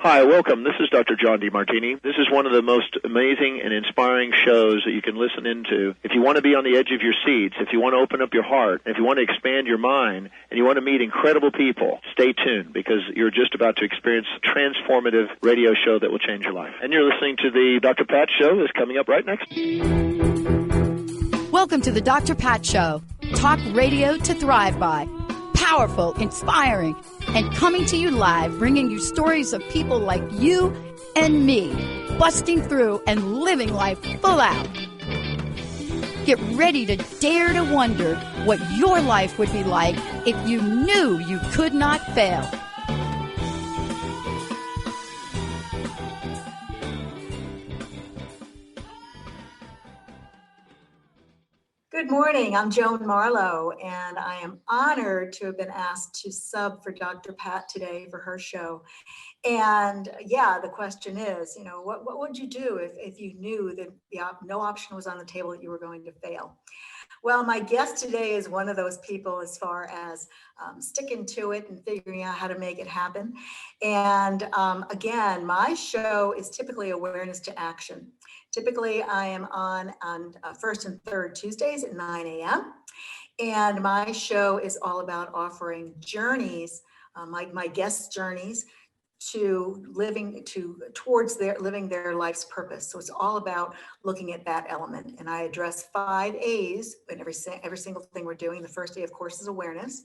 Hi, welcome. This is Dr. John DeMartini. This is one of the most amazing and inspiring shows that you can listen into. If you want to be on the edge of your seats, if you want to open up your heart, if you want to expand your mind, and you want to meet incredible people, stay tuned because you're just about to experience a transformative radio show that will change your life. And you're listening to the Dr. Pat Show that's coming up right next. Welcome to the Dr. Pat Show. Talk radio to thrive by. Powerful, inspiring, and coming to you live, bringing you stories of people like you and me, busting through and living life full out. Get ready to dare to wonder what your life would be like if you knew you could not fail. Good morning, I'm Joan Marlowe, and I am honored to have been asked to sub for Dr. Pat today for her show. And yeah, the question is, what would you do if you knew that no option was on the table that you were going to fail? Well, my guest today is one of those people as far as sticking to it and figuring out how to make it happen. And again, my show is typically awareness to action. Typically, I am on first and third Tuesdays at 9 a.m. And my show is all about offering journeys, my guests' journeys to towards living their life's purpose. So it's all about looking at that element. And I address 5 A's in every single thing we're doing. The first A, of course, is awareness.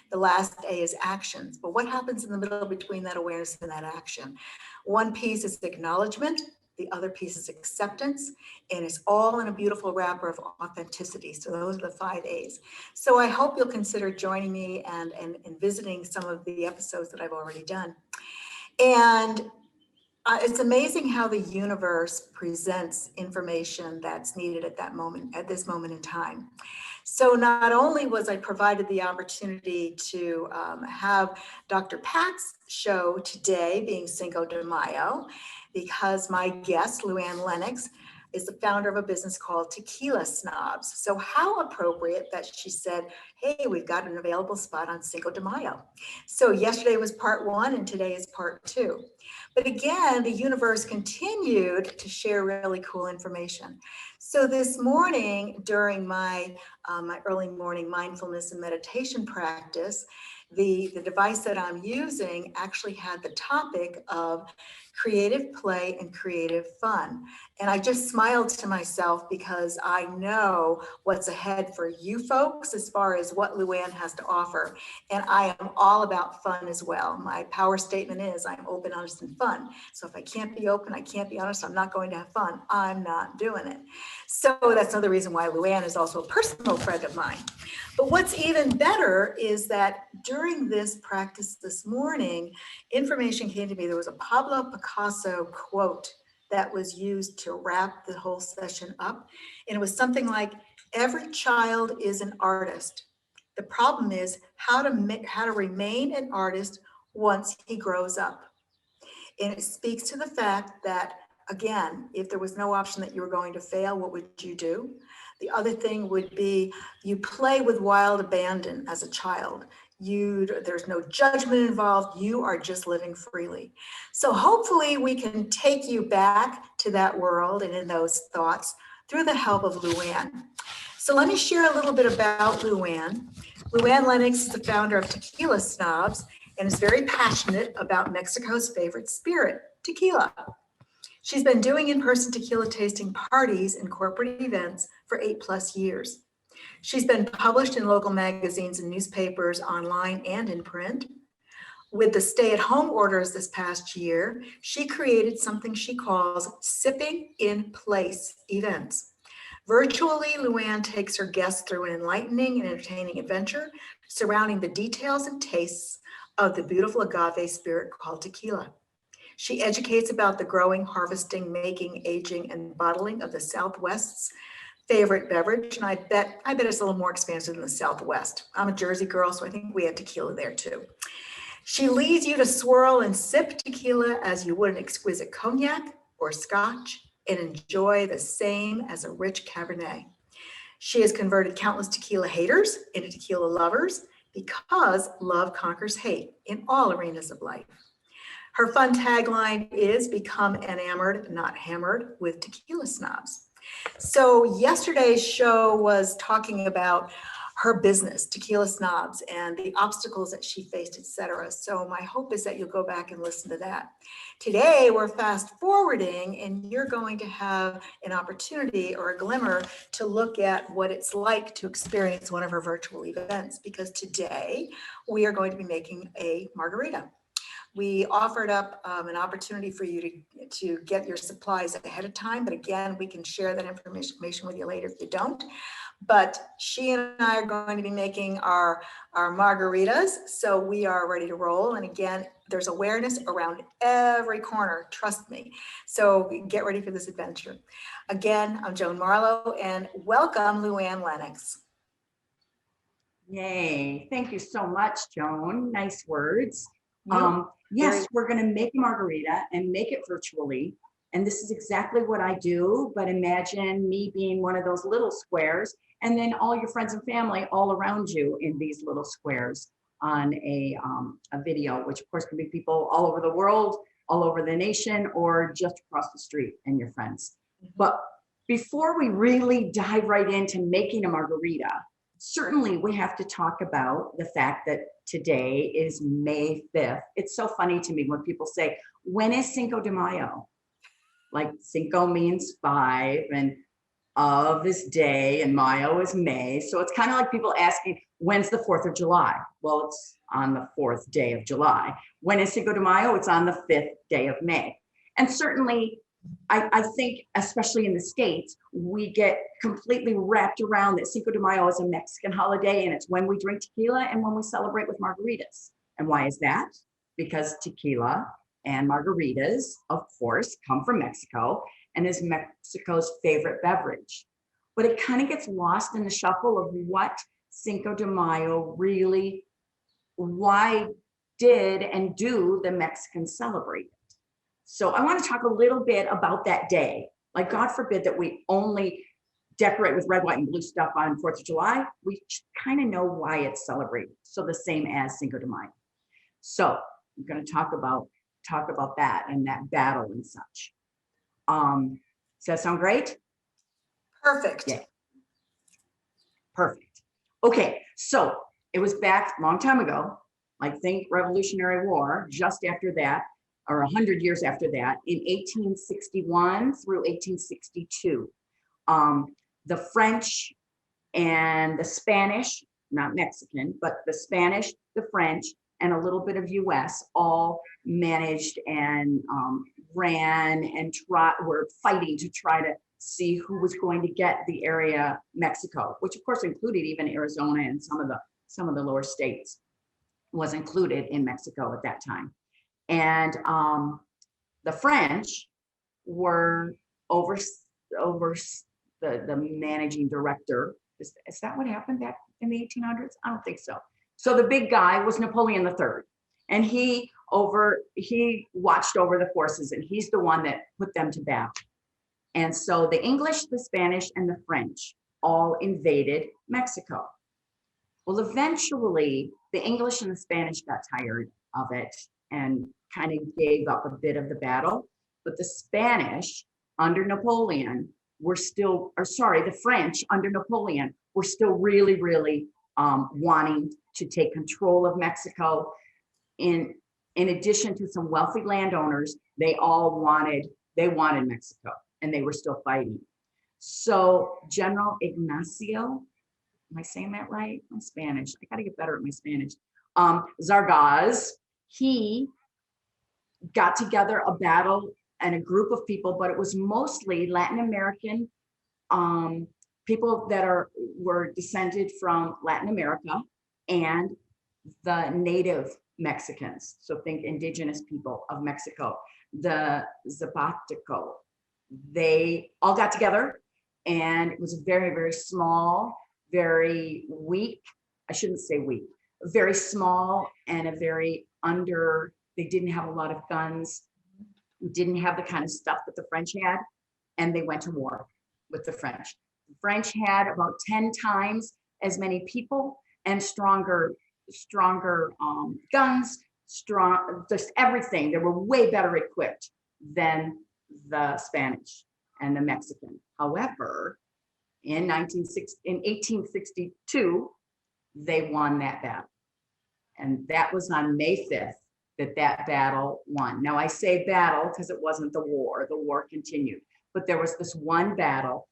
The last A is actions. But what happens in the middle between that awareness and that action? One piece is acknowledgement. The other piece is acceptance, and it's all in a beautiful wrapper of authenticity. So those are the 5 A's. So I hope you'll consider joining me and visiting some of the episodes that I've already done. And it's amazing how the universe presents information that's needed at this moment in time. So not only was I provided the opportunity to have Dr. Pat's show today, being Cinco de Mayo, because my guest, Luann Lennox, is the founder of a business called TequilaSnobs. So how appropriate that she said, hey, we've got an available spot on Cinco de Mayo. So yesterday was part 1 and today is part 2. But again, the universe continued to share really cool information. So this morning during my early morning mindfulness and meditation practice, the device that I'm using actually had the topic of creative play and creative fun. And I just smiled to myself because I know what's ahead for you folks as far as what Luann has to offer. And I am all about fun as well. My power statement is I'm open, honest, and fun. So if I can't be open, I can't be honest, I'm not going to have fun, I'm not doing it. So that's another reason why Luann is also a personal friend of mine. But what's even better is that during this practice this morning, information came to me. There was a Pablo Picasso quote that was used to wrap the whole session up. And it was something like, every child is an artist. The problem is how to remain an artist once he grows up. And it speaks to the fact that, again, if there was no option that you were going to fail, what would you do? The other thing would be you play with wild abandon as a child. There's no judgment involved. You are just living freely. So hopefully we can take you back to that world and in those thoughts through the help of Luann. So let me share a little bit about Luann. Luann Lennox is the founder of TequilaSnobs and is very passionate about Mexico's favorite spirit, tequila. She's been doing in-person tequila tasting parties and corporate events for 8+ years. She's been published in local magazines and newspapers, online and in print. With the stay-at-home orders this past year, she created something she calls Sipping in Place events. Virtually, Luann takes her guests through an enlightening and entertaining adventure surrounding the details and tastes of the beautiful agave spirit called tequila. She educates about the growing, harvesting, making, aging, and bottling of the Southwest's favorite beverage, and I bet it's a little more expansive than the Southwest. I'm a Jersey girl, so I think we have tequila there too. She leads you to swirl and sip tequila as you would an exquisite cognac or scotch and enjoy the same as a rich Cabernet. She has converted countless tequila haters into tequila lovers because love conquers hate in all arenas of life. Her fun tagline is "Become enamored, not hammered" with Tequila Snobs. So yesterday's show was talking about her business, Tequila Snobs, and the obstacles that she faced, etc. So my hope is that you'll go back and listen to that. Today, we're fast forwarding, and you're going to have an opportunity or a glimmer to look at what it's like to experience one of her virtual events, because today we are going to be making a margarita. We offered up an opportunity for you to get your supplies ahead of time, but again, we can share that information with you later if you don't. But she and I are going to be making our margaritas, so we are ready to roll. And again, there's awareness around every corner, trust me. So get ready for this adventure. Again, I'm Joan Marlowe, and welcome Luann Lennox. Yay, thank you so much, Joan. Nice words. Very- Yes, we're going to make a margarita and make it virtually. And this is exactly what I do, but imagine me being one of those little squares and then all your friends and family all around you in these little squares on a video, which of course can be people all over the world, all over the nation, or just across the street and your friends. But before we really dive right into making a margarita, certainly we have to talk about the fact that today is May 5th. It's so funny to me when people say, when is Cinco de Mayo? Like Cinco means 5 and of is day and Mayo is May. So it's kind of like people asking, when's the 4th of July? Well, it's on the 4th day of July. When is Cinco de Mayo? It's on the 5th day of May. And certainly, I think, especially in the States, we get completely wrapped around that Cinco de Mayo is a Mexican holiday, and it's when we drink tequila and when we celebrate with margaritas. And why is that? Because tequila and margaritas, of course, come from Mexico and is Mexico's favorite beverage. But it kind of gets lost in the shuffle of what Cinco de Mayo really, why did and do the Mexicans celebrate it? So I want to talk a little bit about that day. Like, God forbid that we only decorate with red, white, and blue stuff on 4th of July. We kind of know why it's celebrated. So the same as Cinco de Mayo. So I'm going to talk about that and that battle and such. Does that sound great? Perfect. Yeah. Perfect. Okay, so it was back a long time ago, like think Revolutionary War, just after that, or 100 years after that, in 1861 through 1862. The French and the Spanish, not Mexican, but the Spanish, the French, and a little bit of US all managed and ran and were fighting to try to see who was going to get the area Mexico, which of course included even Arizona and some of the lower states was included in Mexico at that time. And the French were over the managing director. Is that what happened back in the 1800s? I don't think so. So the big guy was Napoleon III, and he watched over the forces, and he's the one that put them to battle. And so the English, the Spanish, and the French all invaded Mexico. Well, eventually the English and the Spanish got tired of it and kind of gave up a bit of the battle. But the Spanish under Napoleon the French under Napoleon were still really, really wanting to take control of Mexico. In addition to some wealthy landowners, they wanted Mexico, and they were still fighting. So General Ignacio, am I saying that right? My Spanish, I gotta get better at my Spanish. Zargaz, he got together a battle and a group of people, but it was mostly Latin American people that were descended from Latin America and the native Mexicans. So think indigenous people of Mexico, the Zapoteco. They all got together, and it was a very, very small, very weak, I shouldn't say weak, very small and a very they didn't have a lot of guns, didn't have the kind of stuff that the French had. and they went to war with the French. The French had about 10 times as many people and stronger guns, just everything. They were way better equipped than the Spanish and the Mexican. However, in 1862, they won that battle. And that was on May 5th that battle won. Now I say battle because it wasn't the war continued, but there was this one battle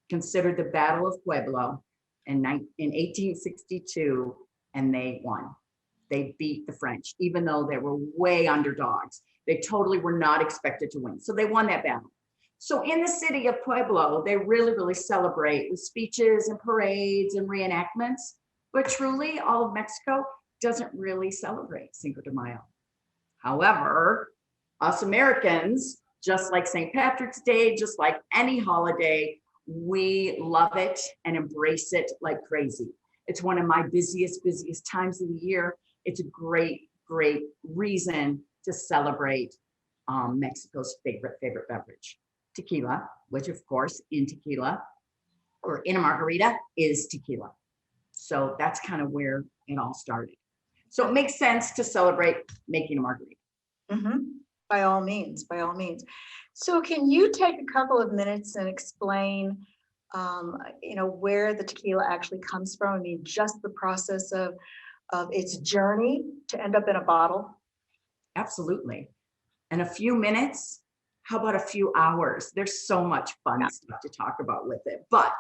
considered the Battle of Pueblo in 1862, and they won. They beat the French, even though they were way underdogs. They totally were not expected to win. So they won that battle. So in the city of Pueblo, they really, really celebrate with speeches and parades and reenactments. But truly, all of Mexico doesn't really celebrate Cinco de Mayo. However, us Americans, just like St. Patrick's Day, just like any holiday, we love it and embrace it like crazy. It's one of my busiest times of the year. It's a great reason to celebrate Mexico's favorite beverage, tequila, which of course in tequila or in a margarita is tequila. So that's kind of where it all started. So it makes sense to celebrate making a margarita. Mm-hmm. By all means. So can you take a couple of minutes and explain, where the tequila actually comes from? I mean, just the process of its journey to end up in a bottle? Absolutely. In a few minutes, how about a few hours? There's so much fun stuff to talk about with it. But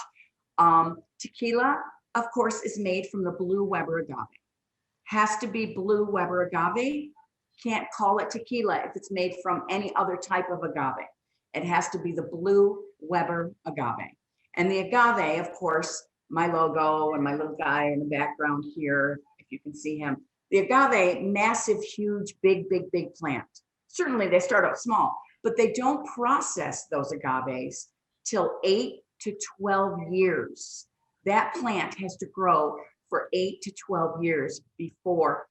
tequila, of course, is made from the blue Weber agave. Has to be blue Weber agave. Can't call it tequila if it's made from any other type of agave. It has to be the blue Weber agave. And the agave, of course, my logo and my little guy in the background here, if you can see him, the agave, massive, huge, big plant. Certainly they start out small, but they don't process those agaves till 8 to 12 years. That plant has to grow for 8 to 12 years before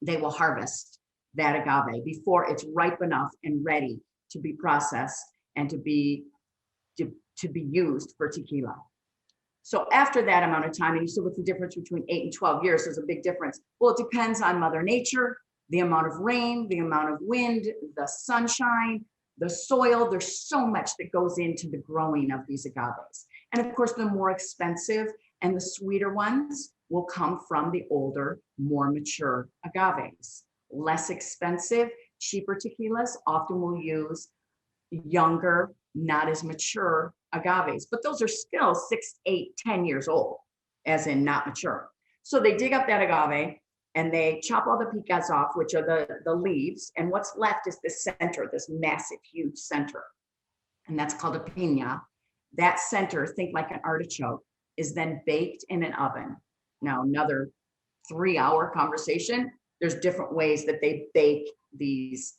they will harvest that agave, before it's ripe enough and ready to be processed and to be used for tequila. So after that amount of time, and you said what's the difference between 8 and 12 years? There's a big difference. Well, it depends on Mother Nature, the amount of rain, the amount of wind, the sunshine, the soil. There's so much that goes into the growing of these agaves. And of course, the more expensive and the sweeter ones will come from the older, more mature agaves. Less expensive, cheaper tequilas often will use younger, not as mature agaves, but those are still 6, 8, 10 years old, as in not mature. So they dig up that agave and they chop all the picas off, which are the leaves, and what's left is the center, this massive, huge center, and that's called a piña. That center, think like an artichoke, is then baked in an oven. Now, another 3-hour conversation. There's different ways that they bake these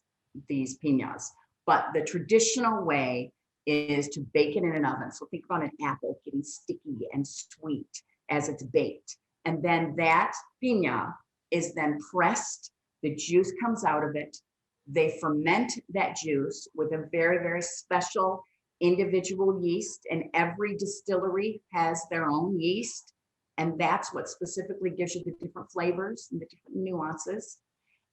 piñas, but the traditional way is to bake it in an oven. So think about an apple getting sticky and sweet as it's baked. And then that piña is then pressed. The juice comes out of it. They ferment that juice with a very, very special individual yeast, and every distillery has their own yeast. And that's what specifically gives you the different flavors and the different nuances.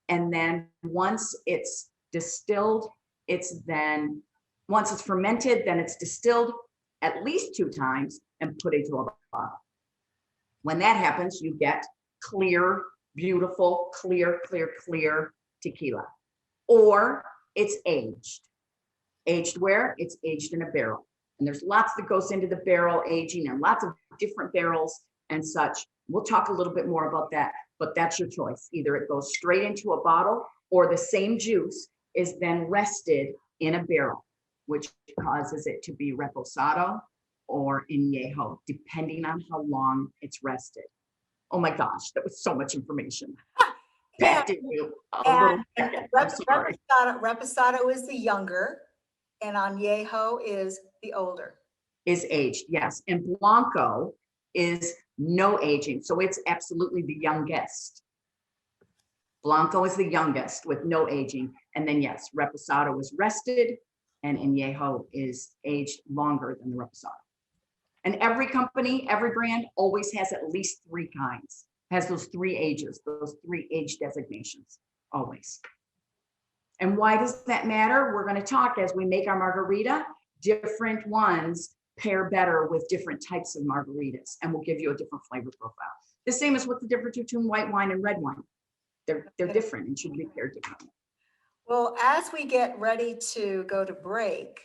And then once it's distilled, once it's fermented, then it's distilled at least 2 times and put into a bottle. When that happens, you get clear, beautiful, clear tequila. Or it's aged. Aged where? It's aged in a barrel. And there's lots that goes into the barrel aging and lots of different barrels and such. We'll talk a little bit more about that, but that's your choice. Either it goes straight into a bottle or the same juice is then rested in a barrel, which causes it to be reposado or añejo, depending on how long it's rested. Oh my gosh, that was so much information. Reposado is the younger, and añejo is the older. Is aged, yes. And blanco is no aging, so it's absolutely the youngest. Blanco is the youngest with no aging. And then yes, reposado is rested and añejo is aged longer than the reposado. And every company, every brand always has at least 3 kinds, has those 3 ages, those 3 age designations, always. And why does that matter? We're going to talk as we make our margarita. Different ones pair better with different types of margaritas, and we'll give you a different flavor profile. The same as what's the difference between white wine and red wine. They're different and should be paired differently. Well, as we get ready to go to break,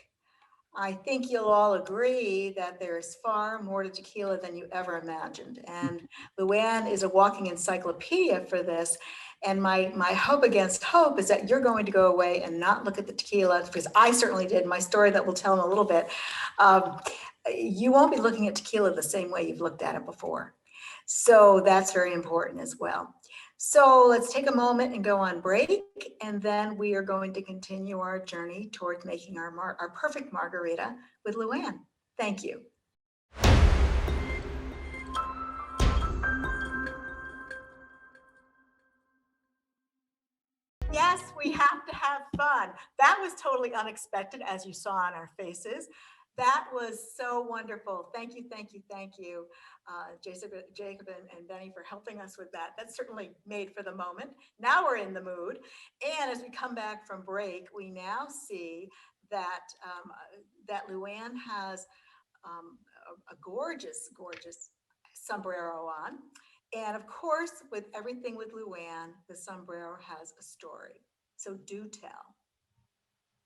I think you'll all agree that there's far more to tequila than you ever imagined. And Luann is a walking encyclopedia for this. And my hope against hope is that you're going to go away and not look at the tequila, because I certainly did. My story that we'll tell in a little bit. You won't be looking at tequila the same way you've looked at it before. So that's very important as well. So let's take a moment and go on break, and then we are going to continue our journey towards making our perfect margarita with Luann. Thank you. Yes, we have to have fun. That was totally unexpected, as you saw on our faces. That was so wonderful. Thank you, thank you, thank you, Jacob and Benny, for helping us with that. That's certainly made for the moment. Now we're in the mood. And as we come back from break, we now see that, that Luann has a gorgeous, gorgeous sombrero on. And of course, with everything with Luann, the sombrero has a story. So do tell.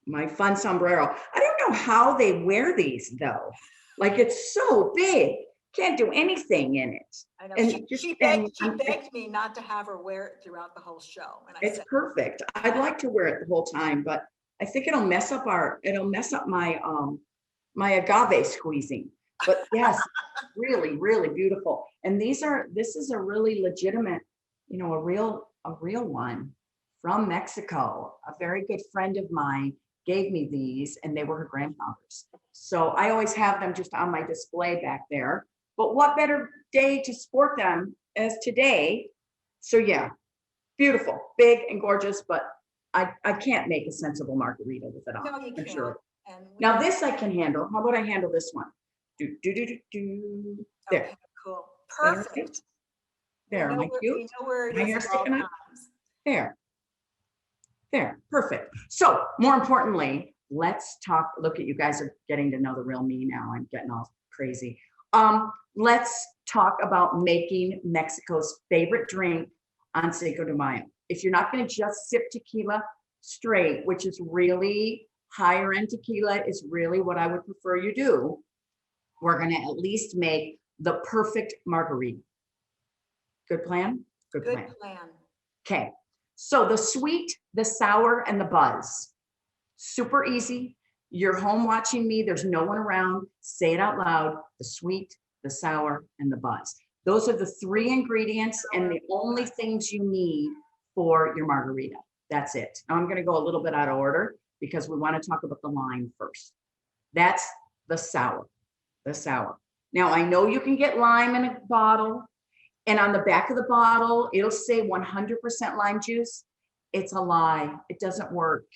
My fun sombrero. I don't know how they wear these though. Like, it's so big, can't do anything in it. I know. And She begged me not to have her wear it throughout the whole show. And it's perfect. I'd like to wear it the whole time, but I think it'll mess up my my agave squeezing. But yes, really, really beautiful. And this is a really legitimate, you know, a real one from Mexico. A very good friend of mine gave me these, and they were her grandfather's. So I always have them just on my display back there. But what better day to sport them as today? So yeah, beautiful, big and gorgeous, but I can't make a sensible margarita with it on. No, you can't. Sure. And Now this I can handle. How about I handle this one? There. Okay, cool. Perfect. There, am I cute? We know where it My is hair at all sticking up? times. There, perfect. So more importantly, let's talk. Look at you guys are getting to know the real me now. I'm getting all crazy. Let's talk about making Mexico's favorite drink on Cinco de Mayo. If you're not going to just sip tequila straight, which is really higher end tequila, is really what I would prefer you do. We're going to at least make the perfect margarita. Good plan? Good plan. Okay. So the sweet, the sour, and the buzz. Super easy. You're home watching me. There's no one around. Say it out loud. The sweet, the sour, and the buzz. Those are the 3 ingredients and the only things you need for your margarita. That's it. Now I'm going to go a little bit out of order because we want to talk about the lime first. That's the sour. The sour. Now I know you can get lime in a bottle, and on the back of the bottle, it'll say 100% lime juice. It's a lie. It doesn't work.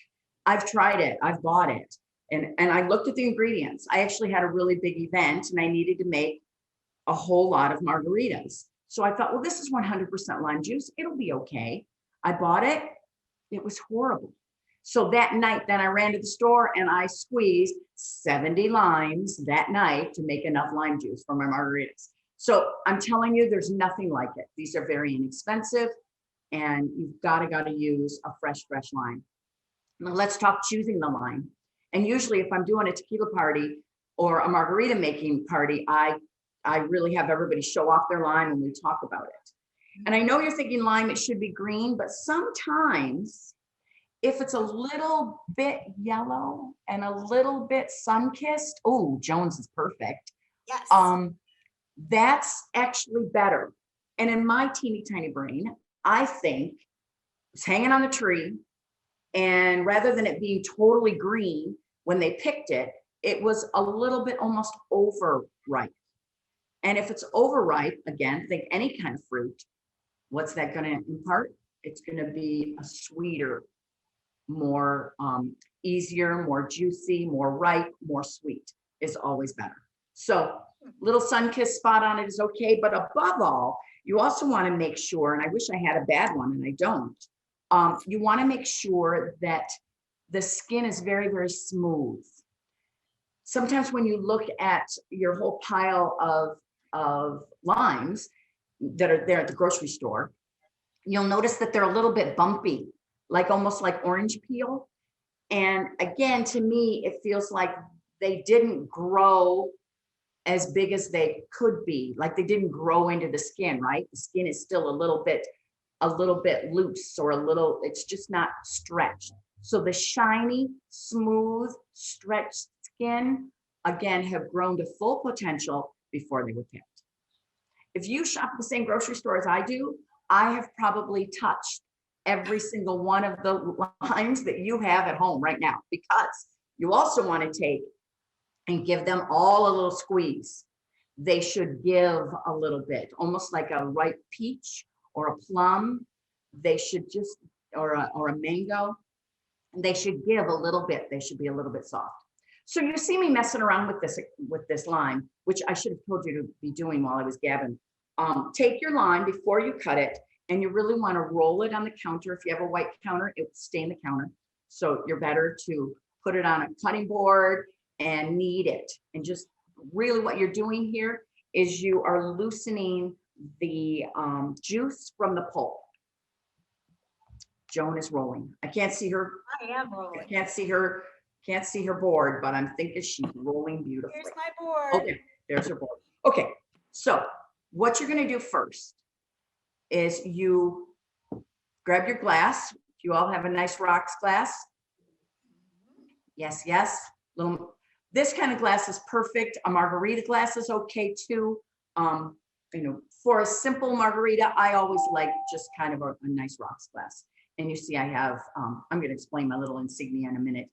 I've tried it. I've bought it. And I looked at the ingredients. I actually had a really big event and I needed to make a whole lot of margaritas. So I thought, well, this is 100% lime juice. It'll be okay. I bought it. It was horrible. So that night, then I ran to the store and I squeezed 70 limes that night to make enough lime juice for my margaritas. So I'm telling you, there's nothing like it. These are very inexpensive and you've got to use a fresh lime. Now let's talk choosing the lime. And usually if I'm doing a tequila party or a margarita making party, I really have everybody show off their lime and we talk about it. And I know you're thinking lime, it should be green, but sometimes if it's a little bit yellow and a little bit sun-kissed, oh, Jones is perfect. Yes. That's actually better. And in my teeny tiny brain, I think it's hanging on the tree. And rather than it being totally green, when they picked it, it was a little bit almost overripe. And if it's overripe, again, think any kind of fruit, what's that going to impart? It's going to be a sweeter, more easier, more juicy, more ripe, more sweet is always better. So little sun-kissed spot on it is okay, but above all, you also want to make sure, and I wish I had a bad one and I don't, you want to make sure that the skin is very, very smooth. Sometimes when you look at your whole pile of limes that are there at the grocery store, you'll notice that they're a little bit bumpy, like almost like orange peel. And again, to me, it feels like they didn't grow as big as they could be, like they didn't grow into the skin, right? The skin is still a little bit loose, or it's just not stretched. So the shiny, smooth, stretched skin, again, have grown to full potential before they were picked. If you shop at the same grocery store as I do, I have probably touched every single one of the limes that you have at home right now, because you also want to take and give them all a little squeeze. They should give a little bit, almost like a ripe peach or a plum. They should just, or a mango, they should give a little bit. They should be a little bit soft. So you see me messing around with this lime, which I should have told you to be doing while I was gabbing. Take your lime before you cut it, and you really want to roll it on the counter. If you have a white counter, it will stain the counter. So you're better to put it on a cutting board and knead it. And just really what you're doing here is you are loosening the juice from the pulp. Joan is rolling. I can't see her. I am rolling. I can't see her board, but I'm thinking she's rolling beautifully. Here's my board. Okay, there's her board. Okay, so what you're going to do first is you grab your glass. You all have a nice rocks glass. Yes, yes. This kind of glass is perfect. A margarita glass is okay too. For a simple margarita, I always like just kind of a nice rocks glass. And you see I have, I'm going to explain my little insignia in a minute.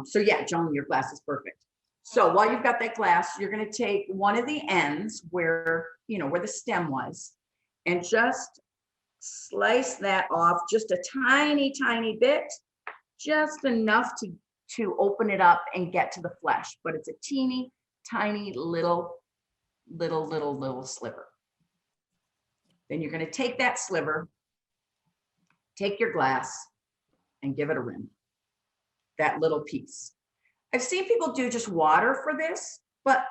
So yeah, Joan, your glass is perfect. So while you've got that glass, you're going to take one of the ends where the stem was, and just slice that off just a tiny, tiny bit, just enough to open it up and get to the flesh. But it's a teeny, tiny, little sliver. Then you're going to take that sliver, take your glass, and give it a rim. That little piece. I've seen people do just water for this, but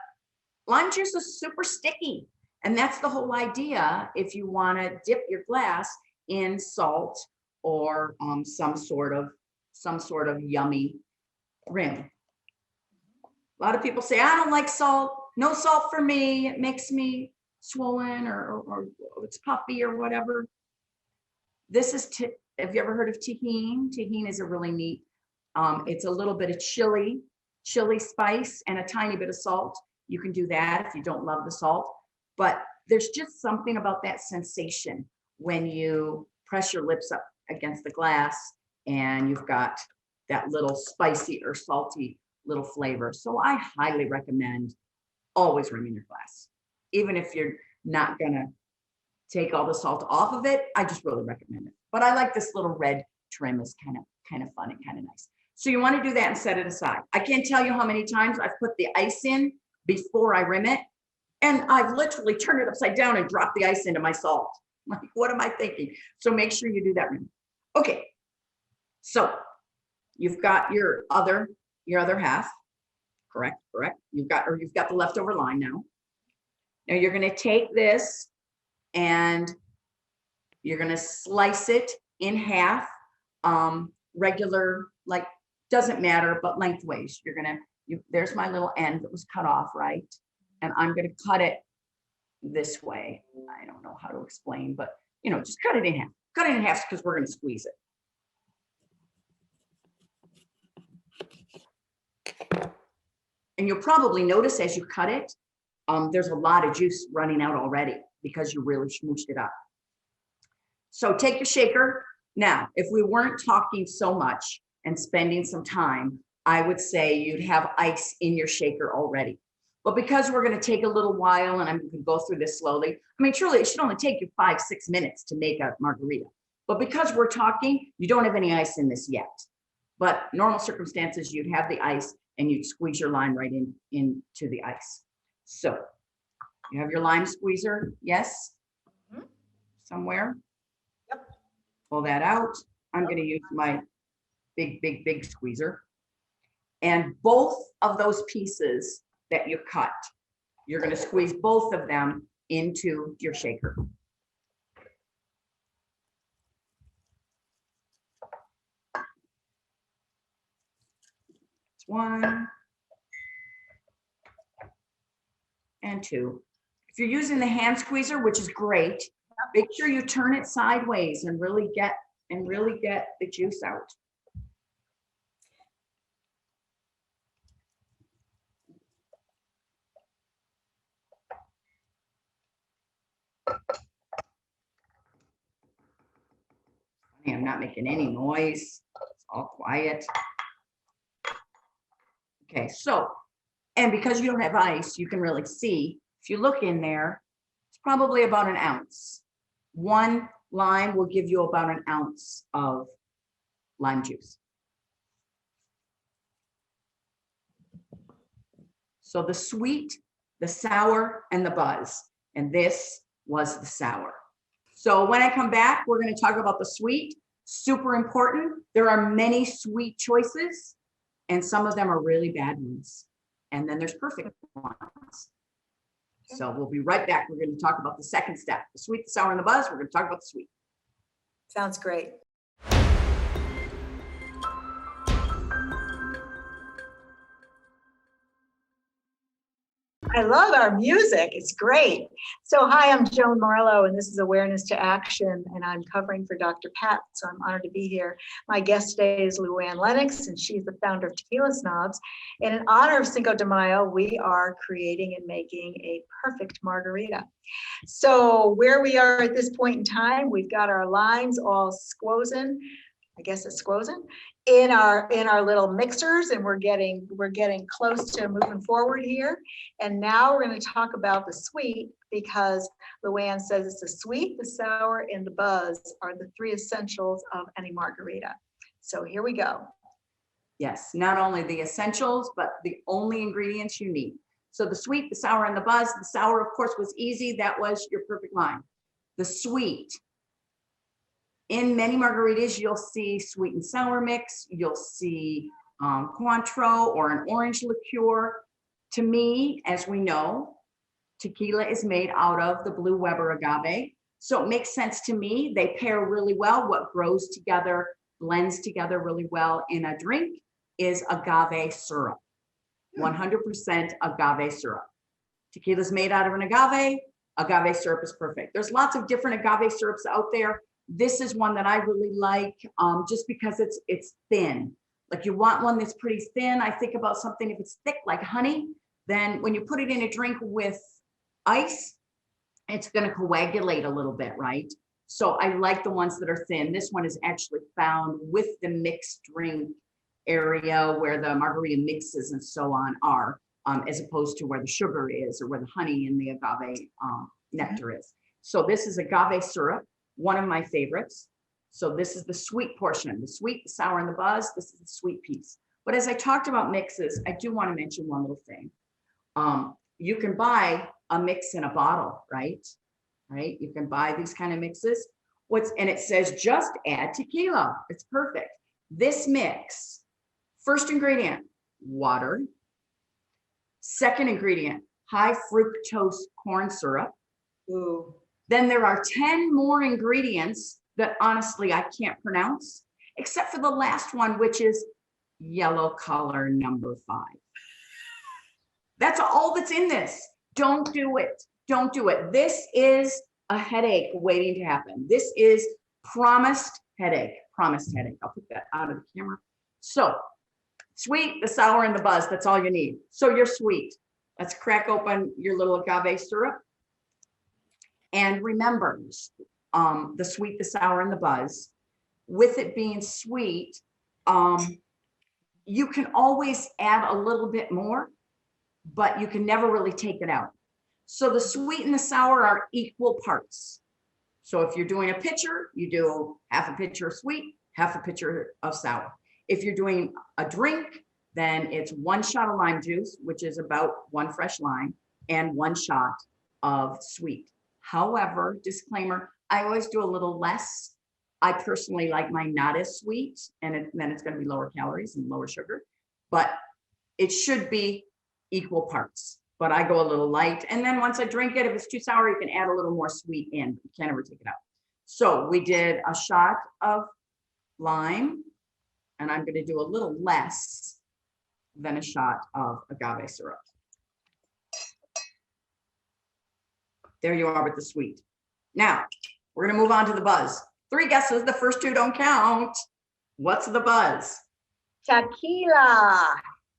lime juice is super sticky. And that's the whole idea if you want to dip your glass in salt or some sort of yummy rim. A lot of people say, I don't like salt. No salt for me. It makes me swollen or it's puffy or whatever. This is, have you ever heard of tahini? Tahini is a really neat, it's a little bit of chili spice and a tiny bit of salt. You can do that if you don't love the salt, but there's just something about that sensation when you press your lips up against the glass and you've got that little spicy or salty little flavor. So I highly recommend always rimming your glass. Even if you're not gonna take all the salt off of it, I just really recommend it. But I like this little red trim, is kind of fun and kind of nice. So you want to do that and set it aside. I can't tell you how many times I've put the ice in before I rim it, and I've literally turned it upside down and dropped the ice into my salt. Like, what am I thinking? So make sure you do that rim. Okay, so you've got your other half, correct? You've got the leftover lime now. Now you're going to take this and you're going to slice it in half, regular, like, doesn't matter, but lengthways. There's my little end that was cut off, right? And I'm going to cut it this way. I don't know how to explain, but just cut it in half. Cut it in half because we're going to squeeze it. And you'll probably notice as you cut it, there's a lot of juice running out already because you really smooshed it up. So take your shaker. Now, if we weren't talking so much and spending some time, I would say you'd have ice in your shaker already. But because we're going to take a little while and I'm going to go through this slowly, I mean, truly, it should only take you 5-6 minutes to make a margarita. But because we're talking, you don't have any ice in this yet. But normal circumstances, you'd have the ice and you'd squeeze your lime right into the ice. So you have your lime squeezer, yes? Somewhere? Yep. Pull that out. I'm going to use my big squeezer. And both of those pieces that you cut, you're going to squeeze both of them into your shaker. It's 1 and 2. If you're using the hand squeezer, which is great, make sure you turn it sideways and really get the juice out. I'm not making any noise. It's all quiet. Okay, so, and because you don't have ice, you can really see, if you look in there, it's probably about 1 ounce. 1 lime will give you about 1 ounce of lime juice. So the sweet, the sour, and the buzz. And this was the sour. So when I come back, we're going to talk about the sweet. Super important. There are many sweet choices, and some of them are really bad ones. And then there's perfect ones. So we'll be right back. We're going to talk about the second step, the sweet, the sour, and the buzz. We're going to talk about the sweet. Sounds great. I love our music. It's great. So hi, I'm Joan Marlowe, and this is Awareness to Action, and I'm covering for Dr. Pat, so I'm honored to be here. My guest today is Luann Lennox, and she's the founder of Tequila Snobs. And in honor of Cinco de Mayo, we are creating and making a perfect margarita. So where we are at this point in time, we've got our limes all squozen. I guess it's squozen in our little mixers, and we're getting close to moving forward here. And now we're going to talk about the sweet, because Luann says it's the sweet, the sour, and the buzz are the 3 essentials of any margarita. So here we go. Yes, not only the essentials, but the only ingredients you need. So the sweet, the sour, and the buzz. The sour, of course, was easy. That was your perfect lime. The sweet. In many margaritas, you'll see sweet and sour mix. You'll see Cointreau or an orange liqueur. To me, as we know, tequila is made out of the blue Weber agave. So it makes sense to me. They pair really well. What grows together, blends together really well in a drink is agave syrup. 100% agave syrup. Tequila is made out of an agave. Agave syrup is perfect. There's lots of different agave syrups out there. This is one that I really like, just because it's thin. Like, you want one that's pretty thin. I think about something, if it's thick like honey, then when you put it in a drink with ice, it's going to coagulate a little bit, right? So I like the ones that are thin. This one is actually found with the mixed drink area where the margarita mixes and so on are, as opposed to where the sugar is or where the honey and the agave nectar is. So this is agave syrup, one of my favorites. So this is the sweet portion, the sweet, the sour, and the buzz. This is the sweet piece. But as I talked about mixes, I do want to mention one little thing. You can buy a mix in a bottle, right? Right? You can buy these kind of mixes. And it says just add tequila. It's perfect. This mix, first ingredient, water. Second ingredient, high fructose corn syrup. Ooh. Then there are 10 more ingredients that honestly I can't pronounce, except for the last one, which is yellow color number 5. That's all that's in this. Don't do it. Don't do it. This is a headache waiting to happen. This is promised headache. Promised headache. I'll put that out of the camera. So sweet, the sour, and the buzz. That's all you need. So you're sweet. Let's crack open your little agave syrup. And remember, the sweet, the sour, and the buzz. With it being sweet, you can always add a little bit more, but you can never really take it out. So the sweet and the sour are equal parts. So if you're doing a pitcher, you do half a pitcher of sweet, half a pitcher of sour. If you're doing a drink, then it's 1 shot of lime juice, which is about 1 fresh lime, and 1 shot of sweet. However, disclaimer, I always do a little less. I personally like mine not as sweet, and then it's going to be lower calories and lower sugar, but it should be equal parts. But I go a little light, and then once I drink it, if it's too sour, you can add a little more sweet in. You can't ever take it out. So we did a shot of lime, and I'm going to do a little less than a shot of agave syrup. There you are with the sweet. Now, we're going to move on to the buzz. 3 guesses. The first 2 don't count. What's the buzz? Tequila.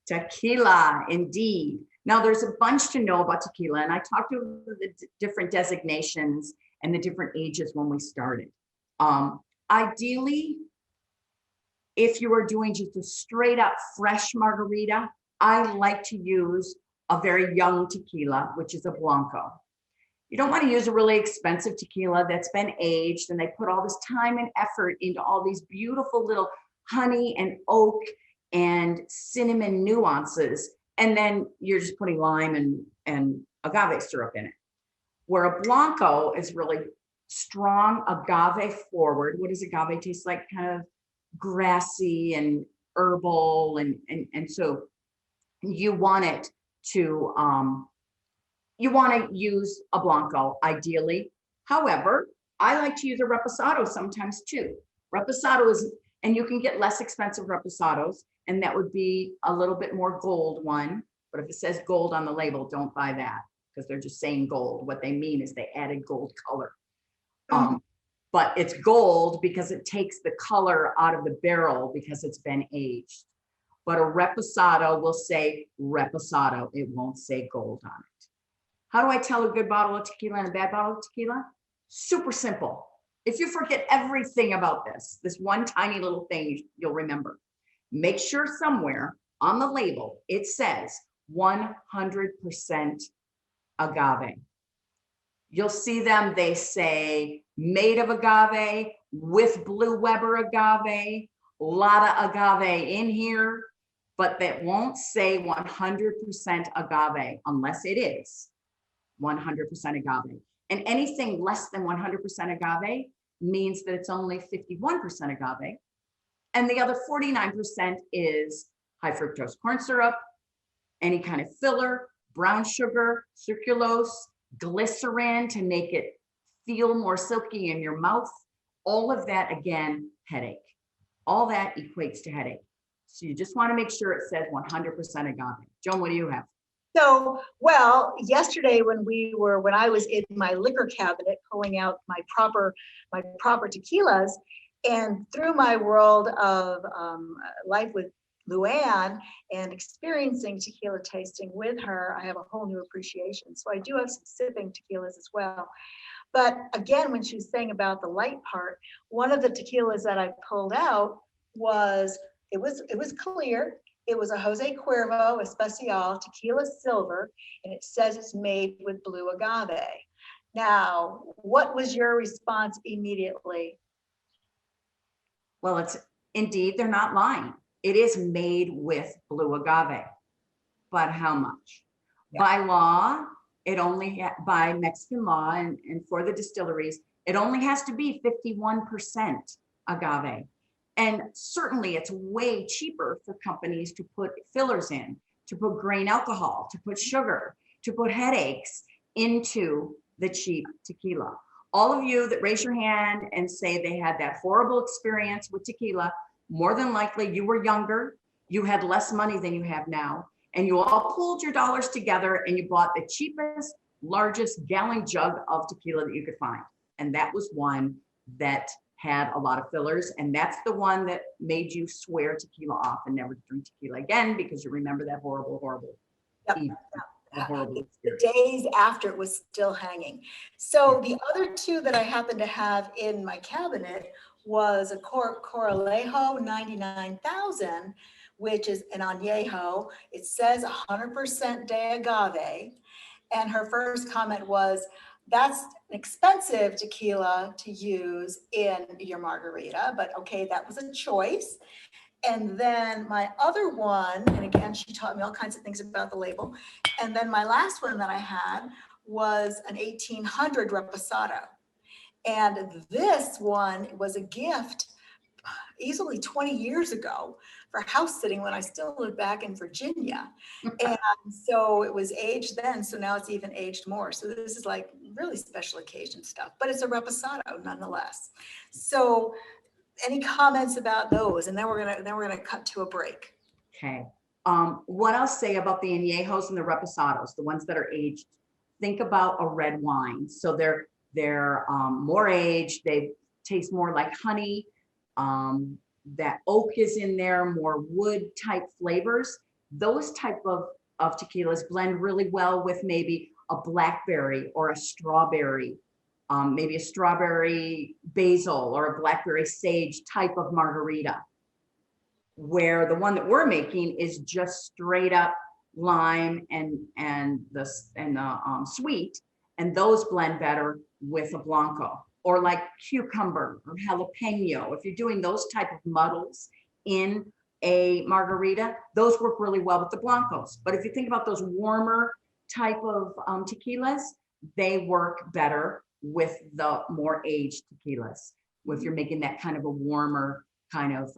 Tequila, indeed. Now, there's a bunch to know about tequila, and I talked about the different designations and the different ages when we started. Ideally, if you are doing just a straight up fresh margarita, I like to use a very young tequila, which is a Blanco. You don't want to use a really expensive tequila that's been aged and they put all this time and effort into all these beautiful little honey and oak and cinnamon nuances. And then you're just putting lime and agave syrup in it. Where a Blanco is really strong agave forward. What does agave taste like? Kind of grassy and herbal. And so you want it to, you want to use a Blanco ideally. However, I like to use a Reposado sometimes too. Reposado is, and you can get less expensive Reposados, and that would be a little bit more gold one. But if it says gold on the label, don't buy that because they're just saying gold. What they mean is they added gold color. But it's gold because it takes the color out of the barrel because it's been aged. But a Reposado will say Reposado. It won't say gold on it. How do I tell a good bottle of tequila and a bad bottle of tequila? Super simple. If you forget everything about this one tiny little thing you'll remember. Make sure somewhere on the label it says 100% agave. You'll see them, they say made of agave, with Blue Weber agave, a lot of agave in here, but that won't say 100% agave unless it is 100% agave. And anything less than 100% agave means that it's only 51% agave. And the other 49% is high fructose corn syrup, any kind of filler, brown sugar, sucralose, glycerin to make it feel more silky in your mouth. All of that, again, headache. All that equates to headache. So you just want to make sure it says 100% agave. Joan, what do you have? So, well, yesterday when I was in my liquor cabinet pulling out my proper tequilas, and through my world of life with Luann and experiencing tequila tasting with her, I have a whole new appreciation. So I do have some sipping tequilas as well. But again, when she was saying about the light part, one of the tequilas that I pulled out was clear. It was a Jose Cuervo Especial Tequila Silver, and it says it's made with blue agave. Now, what was your response immediately? Well, it's indeed, they're not lying. It is made with blue agave, but how much? Yeah. By law, by Mexican law and for the distilleries, it only has to be 51% agave. And certainly it's way cheaper for companies to put fillers in, to put grain alcohol, to put sugar, to put headaches into the cheap tequila. All of you that raise your hand and say they had that horrible experience with tequila, more than likely you were younger, you had less money than you have now, and you all pooled your dollars together and you bought the cheapest, largest gallon jug of tequila that you could find. And that was one that had a lot of fillers, and that's the one that made you swear tequila off and never drink tequila again because you remember that horrible the days after it was still hanging. So the other two that I happened to have in my cabinet was a Coralejo 99,000, which is an añejo. It says 100% de agave. And her first comment was, that's an expensive tequila to use in your margarita, but okay, that was a choice. And then my other one, and again, she taught me all kinds of things about the label. And then my last one that I had was an 1800 Reposado. And this one was a gift easily 20 years ago for house sitting when I still lived back in Virginia. And so it was aged then, so now it's even aged more. So this is like really special occasion stuff, but it's a Reposado nonetheless. So any comments about those? And then we're gonna cut to a break. Okay. What I'll say about the añejos and the reposados, the ones that are aged, think about a red wine. So they're more aged. They taste more like honey. That oak is in there, more wood type flavors. Those type of tequilas blend really well with maybe a blackberry or a strawberry. Maybe a strawberry basil or a blackberry sage type of margarita, where the one that we're making is just straight up lime and the sweet, and those blend better with a blanco, or like cucumber or jalapeno. If you're doing those type of muddles in a margarita, those work really well with the blancos. But if you think about those warmer type of tequilas, they work better with the more aged tequilas, if you're making that kind of a warmer kind of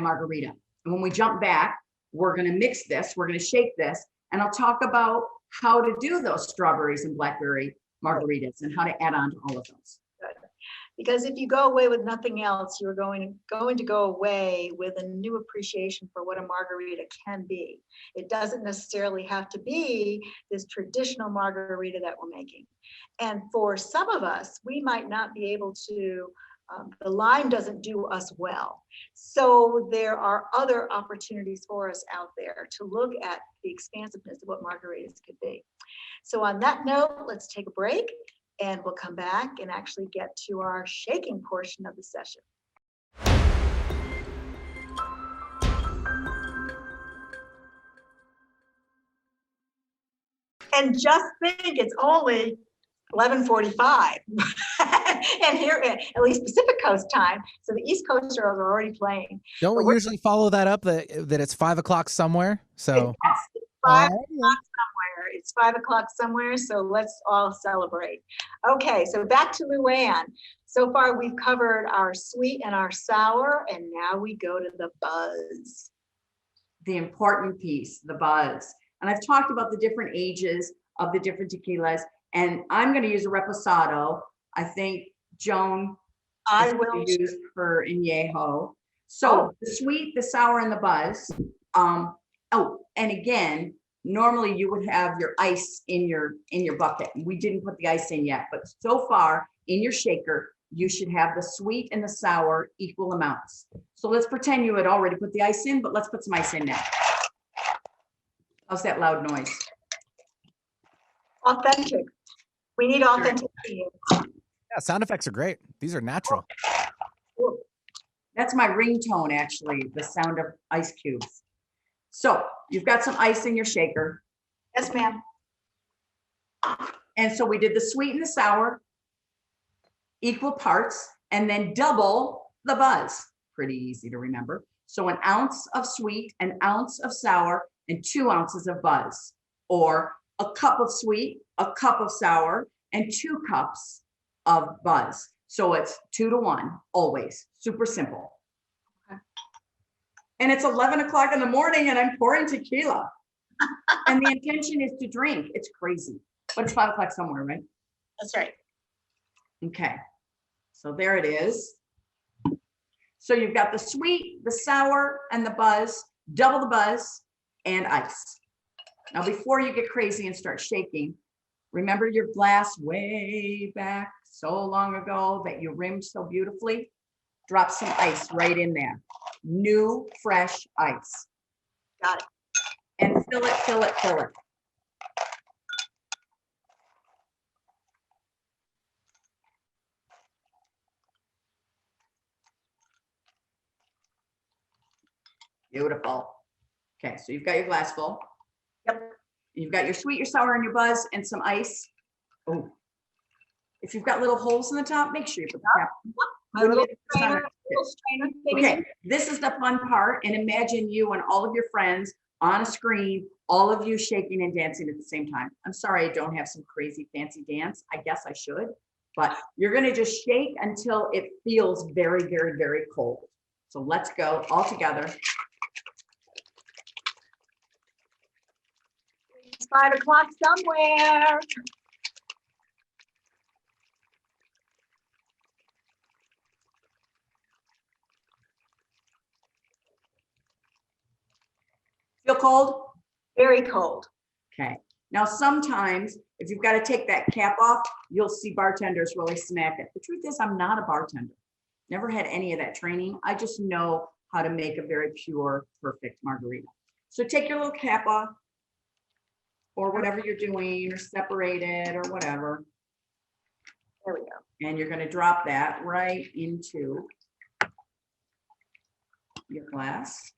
margarita. And when we jump back, we're going to mix this, we're going to shake this, and I'll talk about how to do those strawberries and blackberry margaritas and how to add on to all of those. Because if you go away with nothing else, you're going to go away with a new appreciation for what a margarita can be. It doesn't necessarily have to be this traditional margarita that we're making. And for some of us, we might not be able to, the lime doesn't do us well. So there are other opportunities for us out there to look at the expansiveness of what margaritas could be. So on that note, let's take a break. And we'll come back and actually get to our shaking portion of the session. And just think, it's only 11:45, and here at least Pacific Coast time. So the East Coasters are already playing. Don't we usually follow that up that it's 5 o'clock somewhere? So it's 5 o'clock somewhere. It's 5 o'clock somewhere. So let's all celebrate. Okay, so back to Luann. So far we've covered our sweet and our sour, and now we go to the buzz. The important piece, the buzz. And I've talked about the different ages of the different tequilas, and I'm going to use a reposado. I think Joan I will use for añejo. So the sweet, the sour, and the buzz. And again, normally you would have your ice in your bucket. We didn't put the ice in yet, but so far in your shaker, you should have the sweet and the sour equal amounts. So let's pretend you had already put the ice in, but let's put some ice in now. How's that loud noise? Authentic. We need authenticity. yeah, sound effects are great. These are natural. That's my ringtone, actually, the sound of ice cubes. So you've got some ice in your shaker. Yes, ma'am. And so we did the sweet and the sour, equal parts, and then double the buzz. Pretty easy to remember. So an ounce of sweet, an ounce of sour, and 2 ounces of buzz, or a cup of sweet, a cup of sour, and 2 cups of buzz. So it's 2 to 1, always. Super simple. Okay. And it's 11 o'clock in the morning and I'm pouring tequila. And the intention is to drink. It's crazy. But it's 5 o'clock somewhere, right? That's right. Okay. So there it is. So you've got the sweet, the sour, and the buzz, double the buzz, and ice. Now, before you get crazy and start shaking, remember your glass way back so long ago that you rimmed so beautifully? Drop some ice right in there. New, fresh ice. Got it. And fill it, fill it, fill it. Beautiful. Okay, so you've got your glass full. Yep. You've got your sweet, your sour, and your buzz, and some ice. Oh, if you've got little holes in the top, make sure you put the cap. My When little you- strainer thing. Okay, this is the fun part, and imagine you and all of your friends on a screen, all of you shaking and dancing at the same time. I'm sorry I don't have some crazy fancy dance. I guess I should, but you're gonna just shake until it feels very, very, very cold. So let's go all together. It's 5 o'clock somewhere. Feel cold? Very cold. Okay. Now, sometimes if you've got to take that cap off, you'll see bartenders really smack it. The truth is, I'm not a bartender. Never had any of that training. I just know how to make a very pure, perfect margarita. So take your little cap off or whatever you're doing, or separate it or whatever. There we go. And you're going to drop that right into your glass.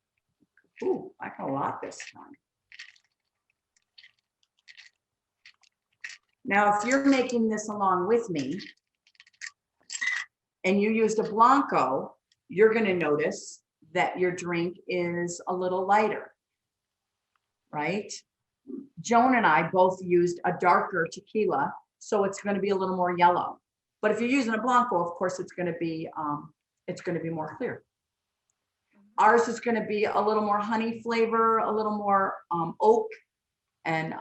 Ooh, I got a lot this time. Now, if you're making this along with me and you used a Blanco, you're going to notice that your drink is a little lighter, right? Joan and I both used a darker tequila, so it's going to be a little more yellow. But if you're using a Blanco, of course, it's going to be more clear. Ours is going to be a little more honey flavor, a little more oak. And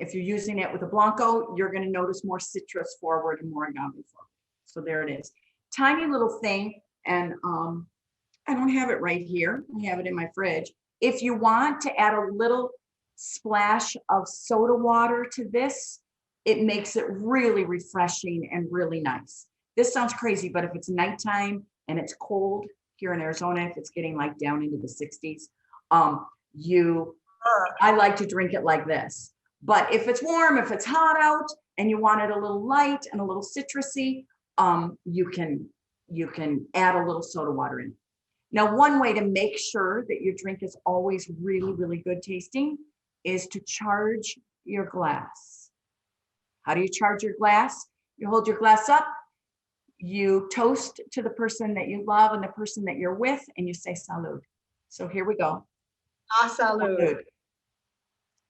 if you're using it with a Blanco, you're going to notice more citrus forward and more agave forward. So there it is. Tiny little thing. And I don't have it right here. I have it in my fridge. If you want to add a little splash of soda water to this, it makes it really refreshing and really nice. This sounds crazy, but if it's nighttime and it's cold here in Arizona, if it's getting like down into the 60s, I like to drink it like this. But if it's warm, if it's hot out and you want it a little light and a little citrusy, you can add a little soda water in. Now, one way to make sure that your drink is always really, really good tasting is to charge your glass. How do you charge your glass? You hold your glass up, you toast to the person that you love and the person that you're with, and you say salud. So here we go. Ah, salud.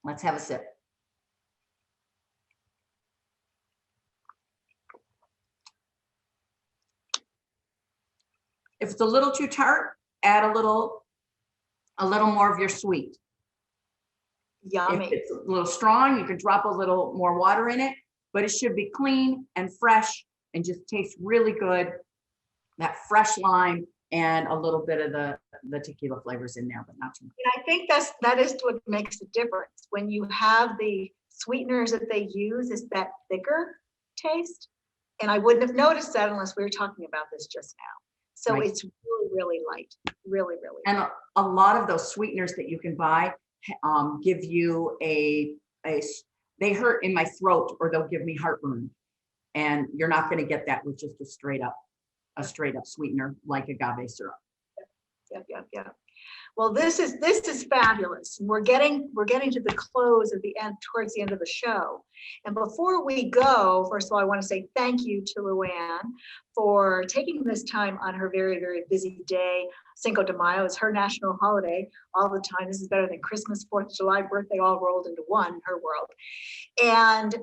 Let's have a sip. If it's a little too tart, add a little more of your sweet. Yummy. If it's a little strong, you can drop a little more water in it, but it should be clean and fresh and just taste really good. That fresh lime and a little bit of the tequila flavors in there, but not too much. And I think that is what makes the difference. When you have the sweeteners that they use, is that thicker taste. And I wouldn't have noticed that unless we were talking about this just now. So Right. It's really, really light, really, really light. And a lot of those sweeteners that you can buy give you they hurt in my throat, or they'll give me heartburn. And you're not going to get that with just a straight up sweetener like agave syrup. Yep. Well, this is fabulous. We're getting to the close of the end, towards the end of the show. And before we go, first of all, I want to say thank you to Luann for taking this time on her very, very busy day. Cinco de Mayo is her national holiday all the time. This is better than Christmas, 4th of July, birthday, all rolled into one in her world. And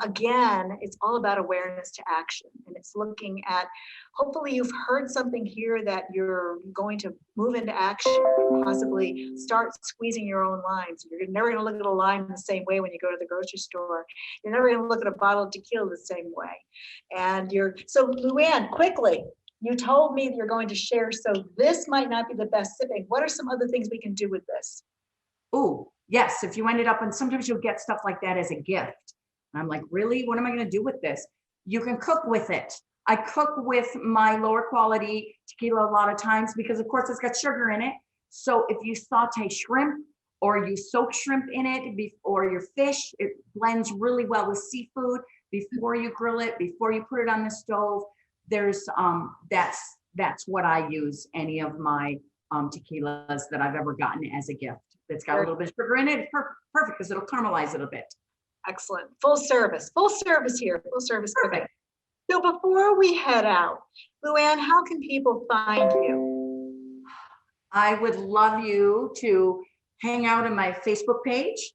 again, it's all about awareness to action. And it's looking at, hopefully you've heard something here that you're going to move into action, possibly start squeezing your own limes. You're never going to look at a lime the same way when you go to the grocery store. You're never going to look at a bottle of tequila the same way. And so Luann, quickly, you told me that you're going to share, so this might not be the best sipping. What are some other things we can do with this? Oh, yes. If you ended up, and sometimes you'll get stuff like that as a gift. And I'm like, really? What am I going to do with this? You can cook with it. I cook with my lower quality tequila a lot of times because, of course, it's got sugar in it. So if you saute shrimp or you soak shrimp in it, or your fish, it blends really well with seafood before you grill it, before you put it on the stove. There's that's what I use any of my tequilas that I've ever gotten as a gift. That's got a little bit of sugar in it. It's perfect because it'll caramelize it a bit. Excellent. Full service here. Full service. Perfect. So before we head out, Luann, how can people find you? I would love you to hang out on my Facebook page,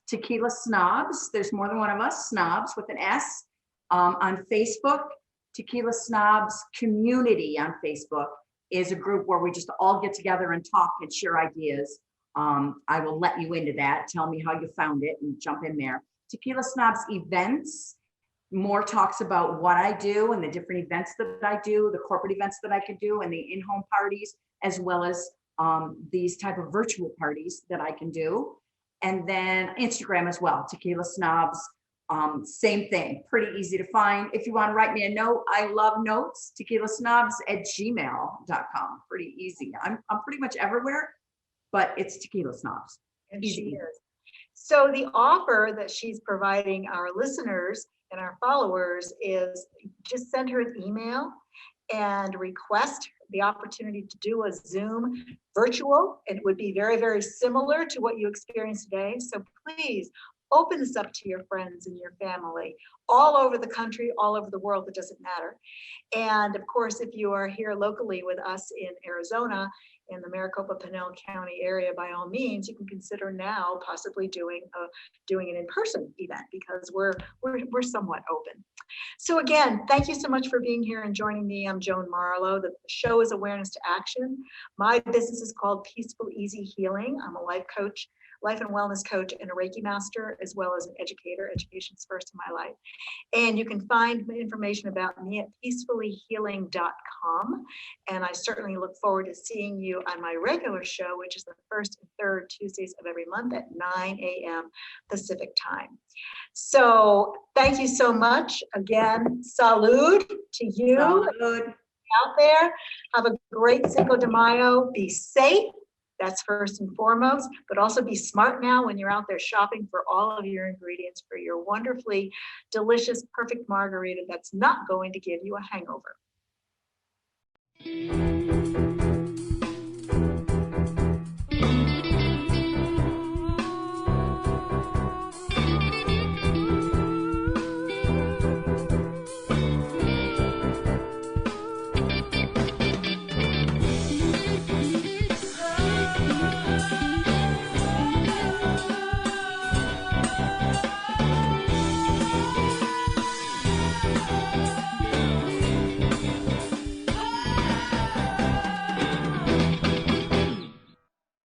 Tequila Snobs. There's more than one of us, Snobs with an S. On Facebook, Tequila Snobs Community on Facebook is a group where we just all get together and talk and share ideas. I will let you into that. Tell me how you found it and jump in there. Tequila Snobs Events, more talks about what I do and the different events that I do, the corporate events that I could do, and the in-home parties, as well as these type of virtual parties that I can do. And then Instagram as well, Tequila Snobs, same thing, pretty easy to find. If you want to write me a note, I love notes, TequilaSnobs@gmail.com, pretty easy. I'm pretty much everywhere, but it's Tequila Snobs. And Easy. she is. So the offer that she's providing our listeners and our followers is just send her an email and request the opportunity to do a Zoom virtual. It would be very, very similar to what you experienced today. So please open this up to your friends and your family all over the country, all over the world, it doesn't matter. And of course, if you are here locally with us in Arizona, in the Maricopa Pinal County area, by all means, you can consider now possibly doing an in-person event because we're somewhat open. So again, thank you so much for being here and joining me. I'm Joan Marlowe. The show is Awareness to Action. My business is called Peaceful Easy Healing. I'm a life coach, life and wellness coach, and a Reiki master, as well as an educator. Education's first in my life. And you can find information about me at peacefullyhealing.com. And I certainly look forward to seeing you on my regular show, which is the first and third Tuesdays of every month at 9 a.m. Pacific time. So thank you so much. Again, salud to you. Salud. Out there. Have a great Cinco de Mayo. Be safe. That's first and foremost, but also be smart now when you're out there shopping for all of your ingredients for your wonderfully delicious, perfect margarita that's not going to give you a hangover.